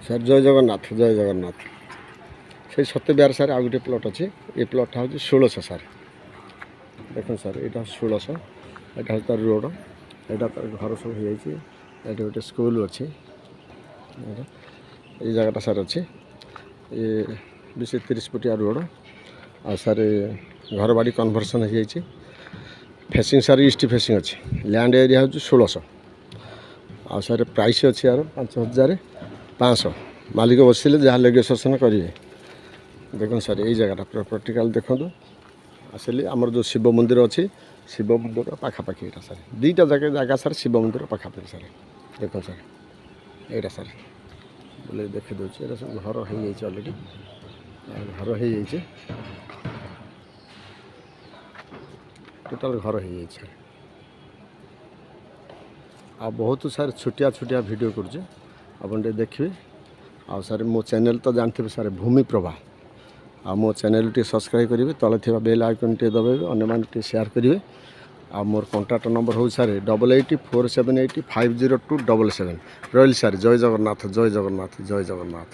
Sir ଜୟ ଜଗନ୍ନାଥ ଜୟ ଜଗନ୍ନାଥ। ସେଇ Satyabihar sir ଆଉ ଗୋଟେ ପ୍ଲଟ୍ ଅଛି। ଏ ପ୍ଲଟ୍ଟା ହେଉଛି 1600 ସାର୍। ଦେଖନ୍ତୁ ସାର୍ ଏଇଟା 1600, ଏଇଟା ହେଉଛି ତାର ରୋଡ଼, ଏଇଟା ତାର ଘର ସବୁ ହେଇଯାଇଛି। ଏଇଠି ଗୋଟେ ସ୍କୁଲ ଅଛି। ଏଇ ଜାଗାଟା ସାର୍ ଅଛି। ଏ ବେଶୀ 30 ଫୁଟିଆ ରୋଡ଼। ଆଉ ସାର୍ ଘର ବାଡ଼ି କନଭର୍ସନ୍ ହେଇଯାଇଛି। ଫେସିଂ ସାର୍ ଇଷ୍ଟ ଫେସିଂ ଅଛି। ଲ୍ୟାଣ୍ଡ ଏରିଆ ହେଉଛି 1600। ଆଉ ସାର୍ ପ୍ରାଇସ୍ ଅଛି ୟାର 5500। ମାଲିକ ବସିଲେ ଯାହା ନେଗୋସିଏସନ୍ କରିବେ। ଦେଖନ୍ତୁ ସାର୍ ଏଇ ଜାଗାଟା ପ୍ରାକ୍ଟିକାଲ ଦେଖନ୍ତୁ। ଆସିଲି ଆମର ଯେଉଁ ଶିବ ମନ୍ଦିର ଅଛି, ଶିବ ମନ୍ଦିର ପାଖାପାଖି ଏଇଟା ସାର୍। ଦୁଇଟା ଜାଗା ସାର୍ ଶିବ ମନ୍ଦିର ପାଖାପାଖି ସାର୍। ଦେଖନ୍ତୁ ସାର୍ ଏଇଟା ସାର୍ ବୋଲେ ଦେଖିଦେଉଛି। ଏଇଟା ସବୁ ଘର ହେଇଯାଇଛି ଅଲରେଡ଼ି। ଘର ହେଇଯାଇଛି, ଟୋଟାଲ୍ ଘର ହେଇଯାଇଛି ସାର୍। ଆଉ ବହୁତ ସାର୍ ଛୋଟିଆ ଛୋଟିଆ ଭିଡ଼ିଓ କରୁଛି, ଆପଣ ଟିକେ ଦେଖିବେ। ଆଉ ସାର୍ ମୋ ଚ୍ୟାନେଲ୍ ତ ଜାଣିଥିବେ ସାର୍ ଭୂମି ପ୍ରଭା। ଆଉ ମୋ ଚ୍ୟାନେଲ୍ ଟିକେ ସବସ୍କ୍ରାଇବ୍ କରିବେ, ତଳେ ଥିବା ବେଲ୍ ଆଇକନ୍ ଟିକେ ଦବାଇବେ, ଅନ୍ୟମାନେ ଟିକେ ସେୟାର କରିବେ। ଆଉ ମୋର କଣ୍ଟାକ୍ଟ ନମ୍ବର ହେଉଛି ସାର୍ 884780502777। ରହିଲି ସାର୍। ଜୟ ଜଗନ୍ନାଥ ଜୟ ଜଗନ୍ନାଥ ଜୟ ଜଗନ୍ନାଥ।